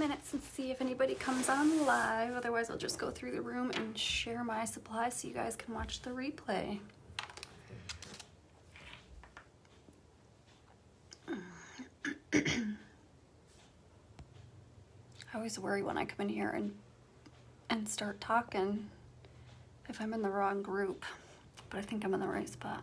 minutes and see if anybody comes on live. Otherwise, I'll just go through the room and share my supplies so you guys can watch the replay. I always worry when I come in here and start talking if I'm in the wrong group, but I think I'm in the right spot.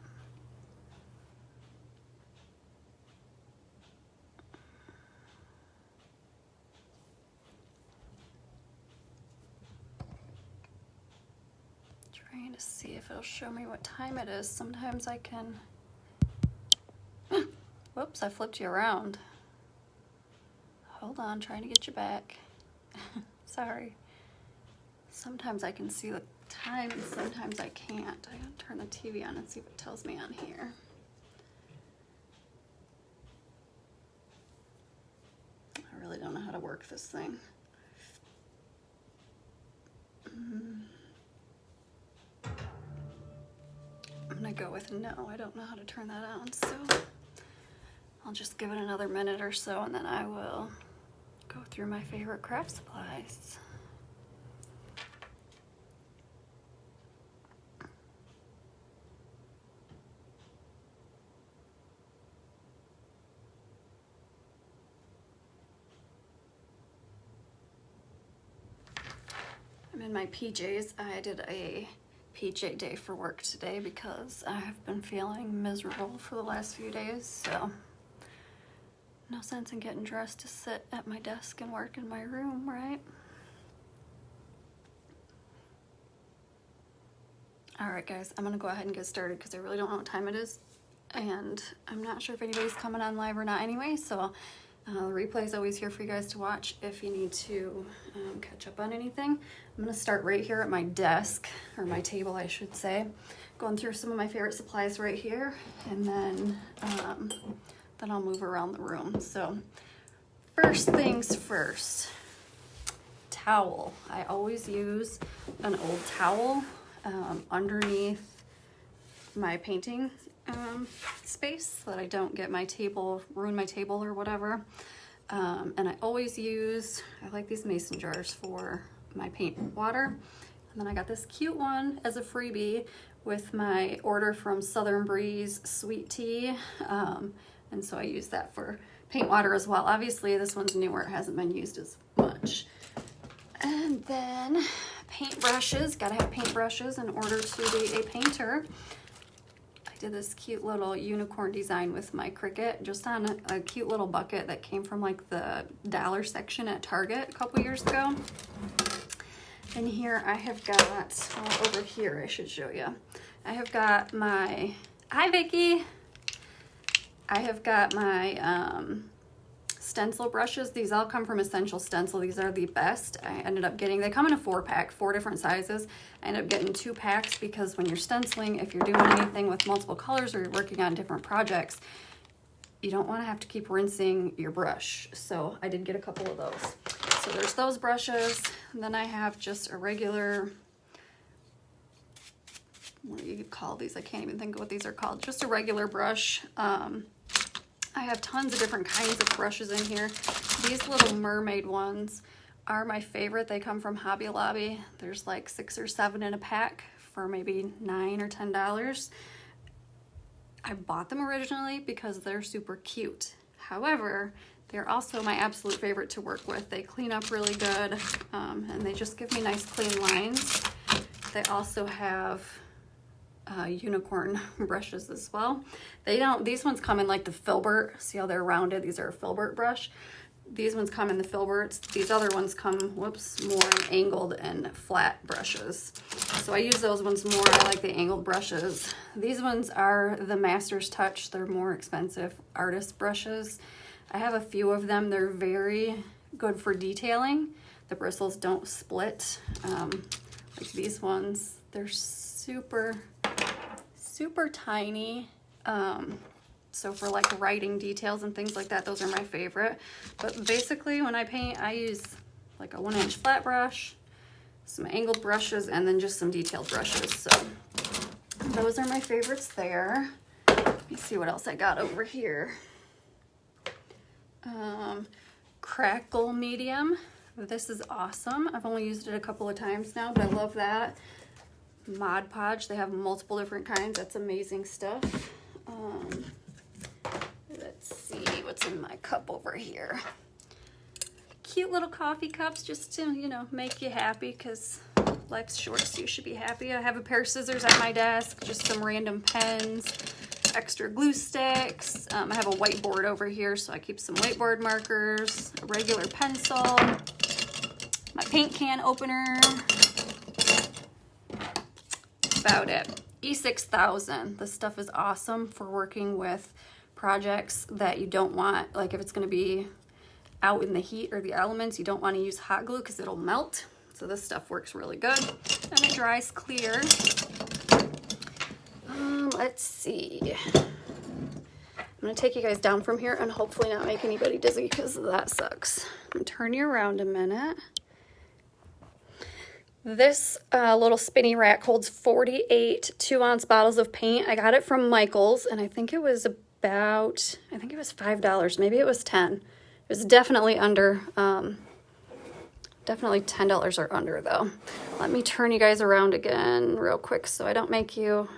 Trying to see if it'll show me what time it is. Sometimes I can... Whoops, I flipped you around. Hold on, trying to get you back. Sorry. Sometimes I can see the time and sometimes I can't. I gotta turn the TV on and see what it tells me on here. I really don't know how to work this thing. I'm gonna go with no. I don't know how to turn that on, so I'll just give it another minute or so and then I will go through my favorite craft supplies. I'm in my PJs. I did a PJ day for work today because I have been feeling miserable for the last few days, so no sense in getting dressed to sit at my desk and work in my room, right? All right, guys, I'm gonna go ahead and get started because I really don't know what time it is, and I'm not sure if anybody's coming on live or not anyway, so the replay is always here for you guys to watch if you need to catch up on anything. I'm gonna start right here at my desk, or my table, I should say, going through some of my favorite supplies right here, and then I'll move around the room. So first things first, towel. I always use an old towel underneath my painting space so that I don't get my table, ruin my table or whatever. And I always use, I like these mason jars for my paint water. And then I got this cute one as a freebie with my order from Southern Breeze sweet tea. And so I use that for paint water as well. Obviously this one's newer, it hasn't been used as much. And then paint brushes, gotta have paint brushes in order to be a painter. I did this cute little unicorn design with my Cricut just on a cute little bucket that came from like the dollar section at Target a couple years ago. And here I have got, over here I should show you. I have got my, hi Vicky. I have got my stencil brushes. These all come from Essential Stencil. These are the best. I ended up getting, they come in a 4-pack, 4 different sizes. I ended up getting 2 packs because when you're stenciling, if you're doing anything with multiple colors or you're working on different projects, you don't want to have to keep rinsing your brush. So I did get a couple of those. So there's those brushes. And then I have just a regular, what do you call these? I can't even think of what these are called. Just a regular brush. I have tons of different kinds of brushes in here. These little mermaid ones are my favorite. They come from Hobby Lobby. There's like 6 or 7 in a pack for maybe $9 or $10. I bought them originally because they're super cute. However, they're also my absolute favorite to work with. They clean up really good, and they just give me nice clean lines. They also have unicorn brushes as well. They don't, these ones come in like the filbert. See how they're rounded? These are a filbert brush. These ones come in the filberts. These other ones come, whoops, more angled and flat brushes. So I use those ones more. I like the angled brushes. These ones are the Master's Touch. They're more expensive artist brushes. I have a few of them. They're very good for detailing. The bristles don't split. Like these ones, they're super tiny. So for like writing details and things like that, those are my favorite. But basically when I paint, I use like a 1-inch flat brush, some angled brushes, and then just some detailed brushes. So those are my favorites there. Let me see what else I got over here. Crackle medium. This is awesome. I've only used it a couple of times now, but I love that. Mod Podge, they have multiple different kinds. That's amazing stuff. Let's see what's in my cup over here. Cute little coffee cups just to, you know, make you happy because life's short, so you should be happy. I have a pair of scissors at my desk, just some random pens, extra glue sticks. I have a whiteboard over here, so I keep some whiteboard markers, a regular pencil, my paint can opener. That's about it. E6000. This stuff is awesome for working with projects that you don't want, like if it's going to be out in the heat or the elements, you don't want to use hot glue because it'll melt. So this stuff works really good and it dries clear. Let's see. I'm going to take you guys down from here and hopefully not make anybody dizzy because that sucks. I'm going to turn you around a minute. This little spinny rack holds 48 2-ounce bottles of paint. I got it from Michael's and I think it was about, $5. Maybe it was 10. It was definitely under, definitely $10 or under though. Let me turn you guys around again real quick so I don't make you,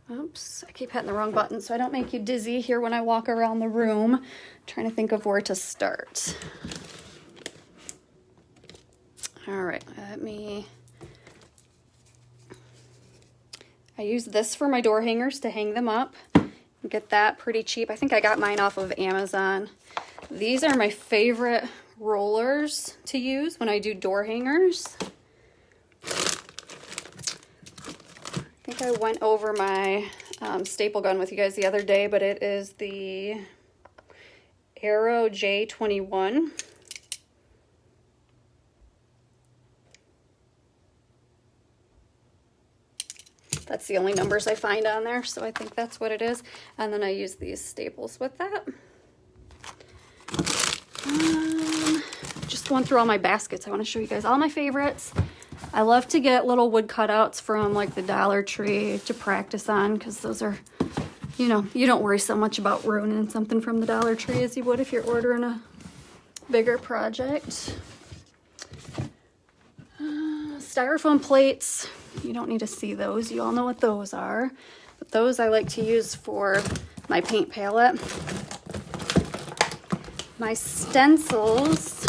oops, I keep hitting the wrong button, so I don't make you dizzy here when I walk around the room. I'm trying to think of where to start. All right, I use this for my door hangers to hang them up. Get that pretty cheap. I think I got mine off of Amazon. These are my favorite rollers to use when I do door hangers. I think I went over my staple gun with you guys the other day, but it is the Arrow J21. That's the only numbers I find on there, so I think that's what it is. And then I use these staples with that. Just going through all my baskets, I want to show you guys all my favorites. I love to get little wood cutouts from like the Dollar Tree to practice on because those are, you know, you don't worry so much about ruining something from the Dollar Tree as you would if you're ordering a bigger project. Styrofoam plates. You don't need to see those. You all know what those are. But those I like to use for my paint palette. My stencils.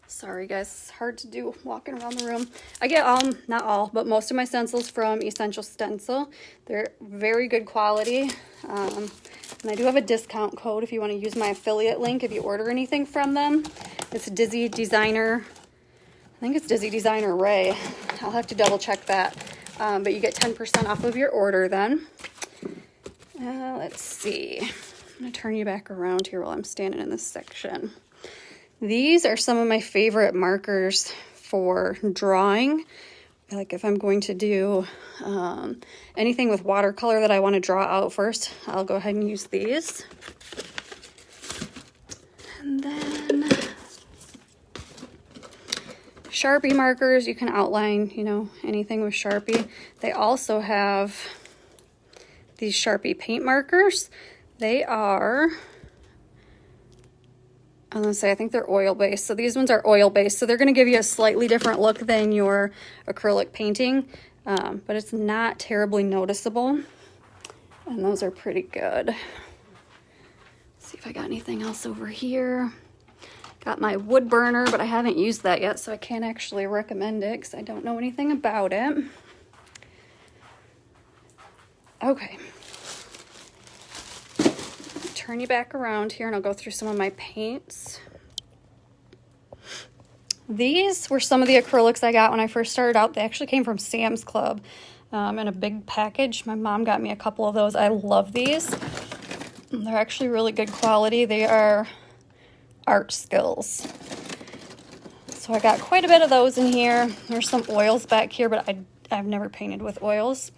Sorry guys, it's hard to do walking around the room. I get not all, but most of my stencils from Essential Stencil. They're very good quality. And I do have a discount code if you want to use my affiliate link if you order anything from them. It's Dizzy Designer. I think it's Dizzy Designer Ray. I'll have to double check that. But you get 10% off of your order then. Let's see. I'm going to turn you back around here while I'm standing in this section. These are some of my favorite markers for drawing. Like if I'm going to do anything with watercolor that I want to draw out first, I'll go ahead and use these. And then Sharpie markers, you can outline, you know, anything with Sharpie. They also have these Sharpie paint markers. They are, I'm gonna say, I think they're oil-based. So these ones are oil-based. So they're gonna give you a slightly different look than your acrylic painting, but it's not terribly noticeable. And those are pretty good. Let's see if I got anything else over here. Got my wood burner, but I haven't used that yet, so I can't actually recommend it because I don't know anything about it. Okay. Turn you back around here and I'll go through some of my paints. These were some of the acrylics I got when I first started out. They actually came from Sam's Club in a big package. My mom got me a couple of those. I love these. They're actually really good quality. They are Art Skills. So I got quite a bit of those in here. There's some oils back here, but I've never painted with oils.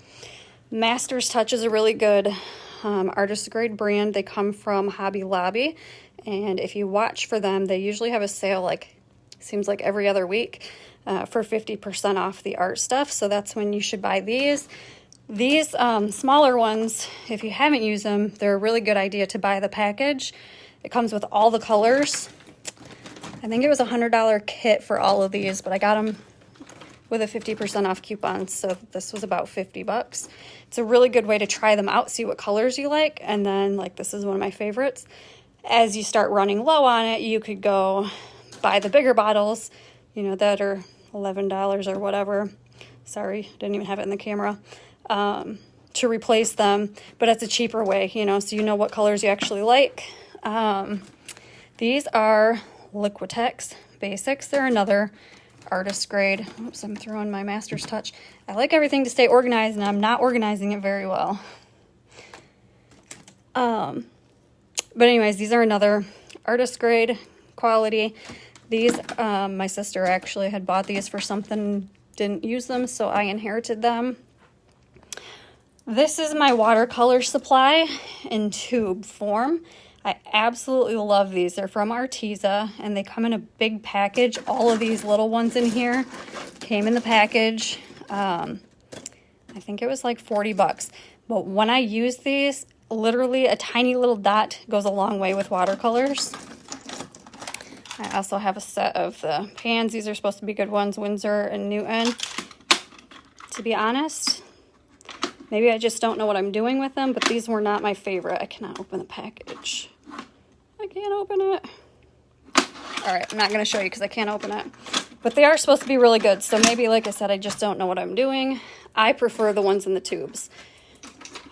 Master's Touch is a really good artist grade brand. They come from Hobby Lobby, and if you watch for them, they usually have a sale like, seems like every other week for 50% off the art stuff. So that's when you should buy these. These smaller ones, if you haven't used them, they're a really good idea to buy the package. It comes with all the colors. I think it was a $100 kit for all of these, but I got them with a 50% off coupon, so this was about 50 bucks. It's a really good way to try them out, see what colors you like, and then, like, this is one of my favorites. As you start running low on it, you could go buy the bigger bottles, you know, that are $11 or whatever. Sorry, didn't even have it in the camera. To replace them, but it's a cheaper way, you know, so you know what colors you actually like. These are Liquitex Basics. They're another artist grade. Oops, I'm throwing my master's touch. I like everything to stay organized, and I'm not organizing it very well. But anyways, these are another artist grade quality. These, my sister actually had bought these for something, didn't use them, so I inherited them. This is my Watercolor Supply in tube form. I absolutely love these. They're from Arteza, and they come in a big package. All of these little ones in here came in the package. I think it was like 40 bucks. But when I use these, literally a tiny little dot goes a long way with watercolors. I also have a set of the pans. These are supposed to be good ones, Winsor and Newton. To be honest, maybe I just don't know what I'm doing with them, but these were not my favorite. I cannot open the package. I can't open it. All right, I'm not going to show you because I can't open it. But they are supposed to be really good, so maybe, like I said, I just don't know what I'm doing. I prefer the ones in the tubes.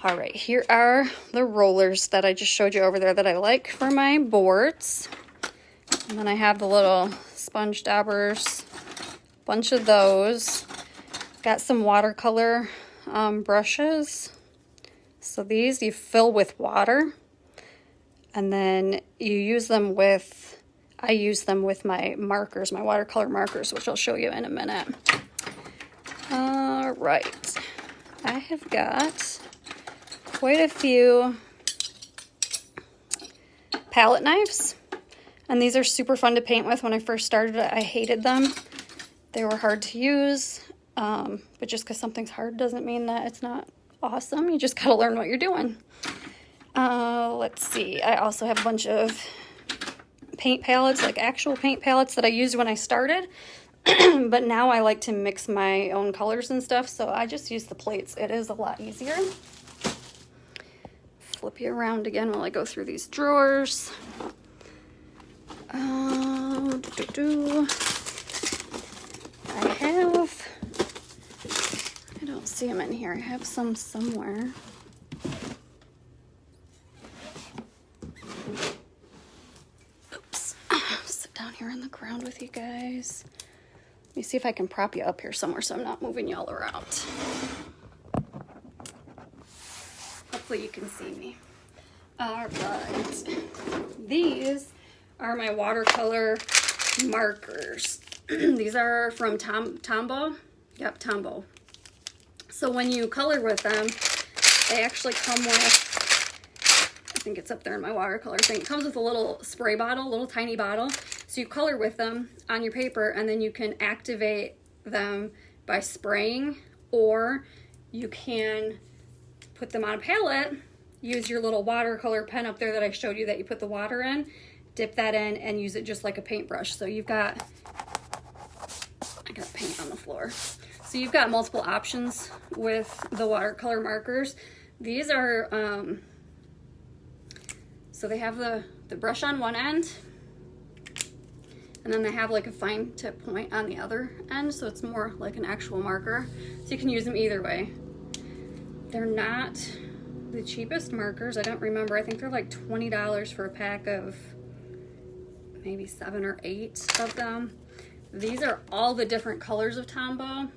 All right, here are the rollers that I just showed you over there that I like for my boards. And then I have the little sponge daubers, bunch of those. Got some watercolor brushes. So these you fill with water, and then you use them with, I use them with my markers, my watercolor markers, which I'll show you in a minute. All right, I have got quite a few palette knives, and these are super fun to paint with. When I first started it, I hated them. They were hard to use. But just because something's hard doesn't mean that it's not awesome. You just gotta learn what you're doing. Let's see. I also have a bunch of paint palettes, like actual paint palettes that I used when I started. But now I like to mix my own colors and stuff, so I just use the plates. It is a lot easier. Flip you around again while I go through these drawers. I don't see them in here. I have some somewhere. Oops. I'll sit down here on the ground with you guys. Let me see if I can prop you up here somewhere so I'm not moving you all around. Hopefully you can see me. All right. These are my watercolor markers. These are from Tombow. Yep, Tombow. So when you color with them, they actually come with, I think it's up there in my watercolor thing. It comes with a little spray bottle, a little tiny bottle. So you color with them on your paper, and then you can activate them by spraying, or you can put them on a palette, use your little watercolor pen up there that I showed you that you put the water in, dip that in, and use it just like a paintbrush. So you've got, I got paint on the floor. So you've got multiple options with the watercolor markers. These are, so they have the brush on one end, and then they have like a fine tip point on the other end, so it's more like an actual marker. So you can use them either way. They're not the cheapest markers. I don't remember. I think they're like $20 for a pack of maybe 7 or 8 of them. These are all the different colors of Tombow,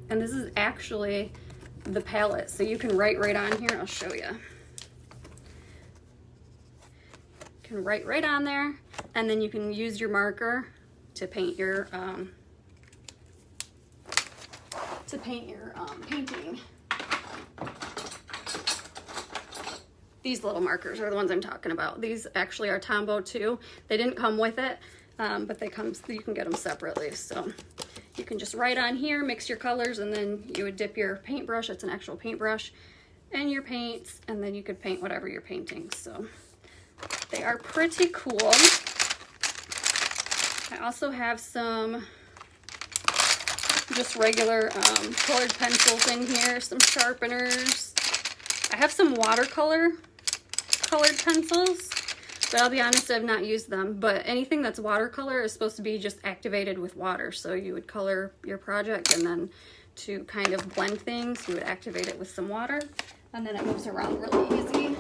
and this is actually the palette, so you can write right on here. I'll show you. You can write right on there, and then you can use your marker to paint your painting. These little markers are the ones I'm talking about. These actually are Tombow too. They didn't come with it, but you can get them separately. So you can just write on here, mix your colors, and then you would dip your paintbrush, it's an actual paintbrush, and your paints, and then you could paint whatever you're painting. So they are pretty cool. I also have some just regular colored pencils in here, some sharpeners. I have some watercolor colored pencils, but I'll be honest, I've not used them. But anything that's watercolor is supposed to be just activated with water. So you would color your project, and then to kind of blend things, you would activate it with some water, and then it moves around really easy.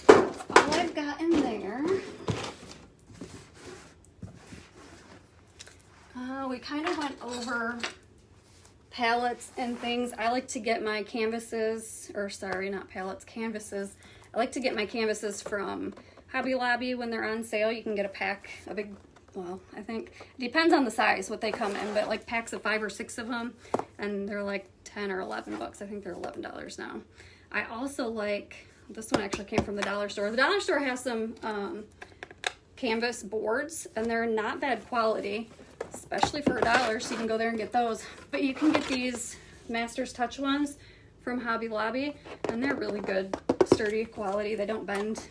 That's all I've got in there. We kind of went over palettes and things. I like to get my canvases, or sorry, not palettes, canvases. I like to get my canvases from Hobby Lobby when they're on sale. You can get a pack, a big, well, I think, it depends on the size, what they come in, but like packs of 5 or 6 of them, and they're like 10 or 11 bucks. I think they're $11 now. I also like, this one actually came from the dollar store. The dollar store has some canvas boards, and they're not bad quality, especially for $1, so you can go there and get those. But you can get these Master's Touch ones from Hobby Lobby, and they're really good, sturdy quality. They don't bend.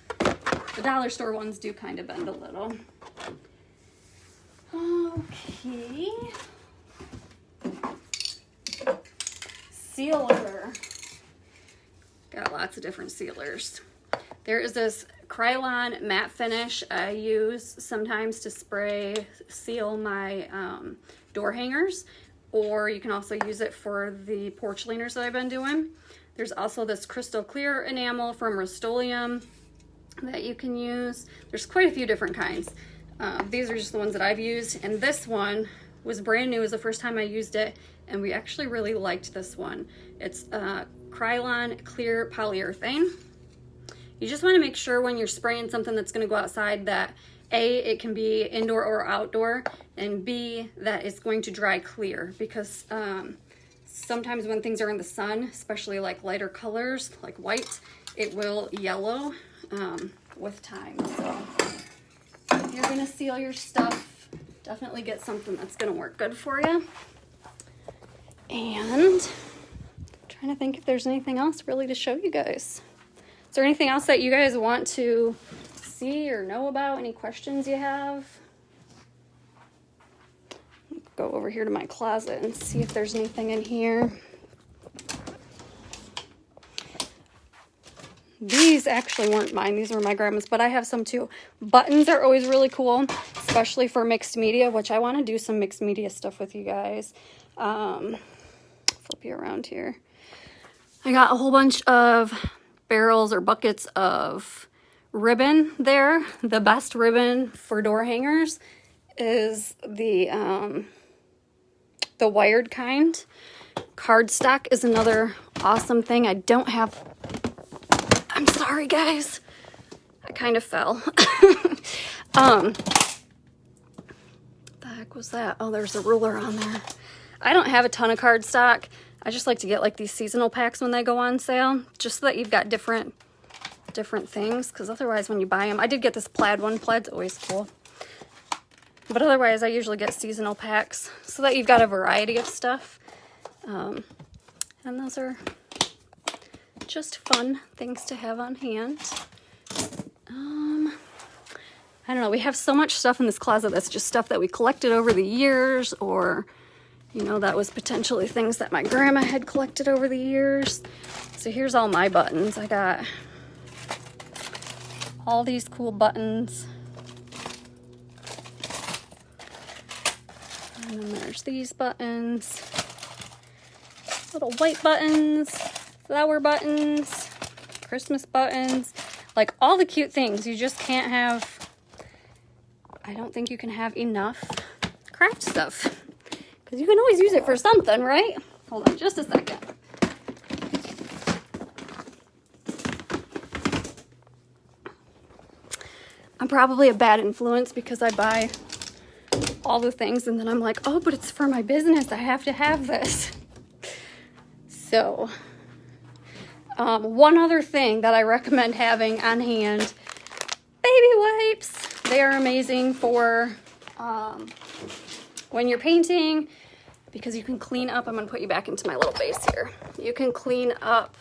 The dollar store ones do kind of bend a little. Okay. Sealer. Got lots of different sealers. There is this Krylon matte finish I use sometimes to spray seal my door hangers, or you can also use it for the porch leaners that I've been doing. There's also this crystal clear enamel from Rust-Oleum that you can use. There's quite a few different kinds. These are just the ones that I've used, and this one was brand new. It was the first time I used it, and we actually really liked this one. It's Krylon clear polyurethane. You just want to make sure when you're spraying something that's going to go outside that A, it can be indoor or outdoor, and B, that it's going to dry clear, because sometimes when things are in the sun, especially like lighter colors like white, it will yellow with time. So if you're going to seal your stuff, definitely get something that's going to work good for you. And I'm trying to think if there's anything else really to show you guys. Is there anything else that you guys want to see or know about? Any questions you have? Go over here to my closet and see if there's anything in here. These actually weren't mine. These were my grandma's, but I have some too. Buttons are always really cool, especially for mixed media, which I want to do some mixed media stuff with you guys. Flip you around here. I got a whole bunch of barrels or buckets of ribbon there. The best ribbon for door hangers is the wired kind. Cardstock is another awesome thing. I don't have, I'm sorry guys, I kind of fell. The heck was that? Oh, there's a ruler on there. I don't have a ton of cardstock. I just like to get like these seasonal packs when they go on sale, just so that you've got different things, because otherwise when you buy them, I did get this plaid one. Plaid's always cool. But otherwise I usually get seasonal packs so that you've got a variety of stuff. And those are just fun things to have on hand. I don't know, we have so much stuff in this closet that's just stuff that we collected over the years, or you know, that was potentially things that my grandma had collected over the years. So here's all my buttons. I got all these cool buttons. And then there's these buttons. Little white buttons, flower buttons, Christmas buttons. Like all the cute things. You just can't have, I don't think you can have enough craft stuff. Because you can always use it for something, right? Hold on just a second. I'm probably a bad influence because I buy all the things and then I'm like, oh, but it's for my business. I have to have this. So, one other thing that I recommend having on hand, baby wipes. They are amazing for when you're painting, because you can clean up. I'm going to put you back into my little vase here. You can clean up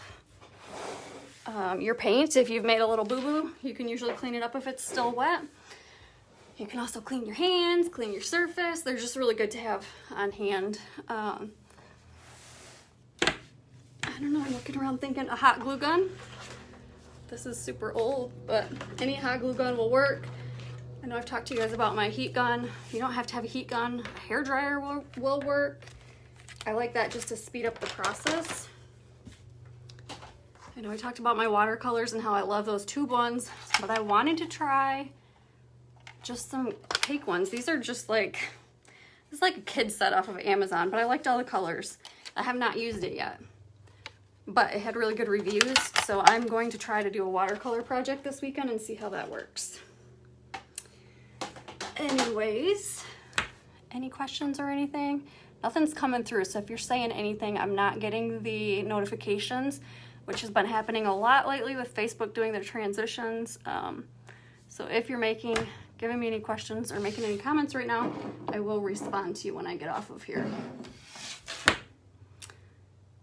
your paint. If you've made a little boo-boo, you can usually clean it up if it's still wet. You can also clean your hands, clean your surface. They're just really good to have on hand. I don't know, I'm looking around thinking a hot glue gun. This is super old, but any hot glue gun will work. I know I've talked to you guys about my heat gun. You don't have to have a heat gun. A hair dryer will work. I like that just to speed up the process. I know I talked about my watercolors and how I love those tube ones, but I wanted to try just some cake ones. These are just like, it's like a kid set off of Amazon, but I liked all the colors. I have not used it yet, but it had really good reviews, so I'm going to try to do a watercolor project this weekend and see how that works. Anyways, any questions or anything? Nothing's coming through, so if you're saying anything, I'm not getting the notifications, which has been happening a lot lately with Facebook doing their transitions. So if you're giving me any questions or making any comments right now, I will respond to you when I get off of here.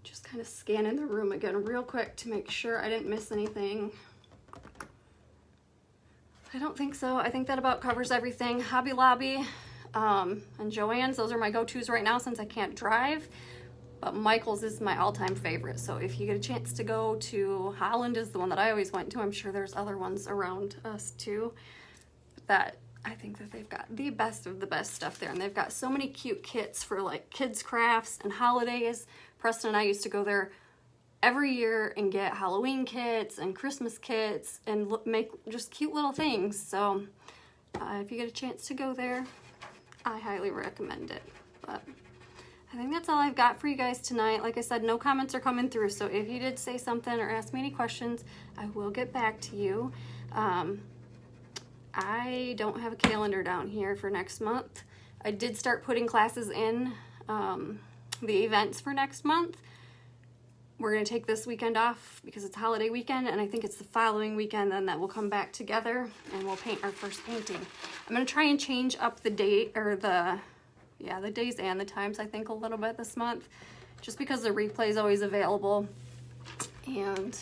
Just kind of scanning the room again real quick to make sure I didn't miss anything. I don't think so. I think that about covers everything. Hobby Lobby and Joann's, those are my go-tos right now since I can't drive. But Michael's is my all-time favorite. So if you get a chance to go to Holland, is the one that I always went to. I'm sure there's other ones around us too. That I think that they've got the best of the best stuff there. And they've got so many cute kits for like kids crafts and holidays. Preston and I used to go there every year and get Halloween kits and Christmas kits and make just cute little things. So if you get a chance to go there, I highly recommend it. But I think that's all I've got for you guys tonight. Like I said, no comments are coming through, so if you did say something or ask me any questions, I will get back to you. I don't have a calendar down here for next month. I did start putting classes in the events for next month. We're going to take this weekend off because it's holiday weekend, and I think it's the following weekend then that we'll come back together and we'll paint our first painting. I'm going to try and change up the date or the days and the times, I think, a little bit this month, just because the replay is always available. And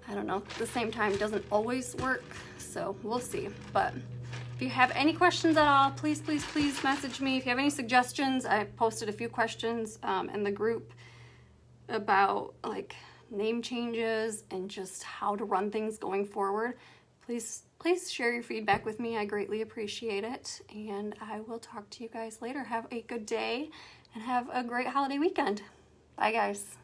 I don't know, the same time doesn't always work, so we'll see. But if you have any questions at all, please, please, please message me. If you have any suggestions, I posted a few questions in the group about like name changes and just how to run things going forward. Please share your feedback with me. I greatly appreciate it. And I will talk to you guys later. Have a good day and have a great holiday weekend. Bye, guys.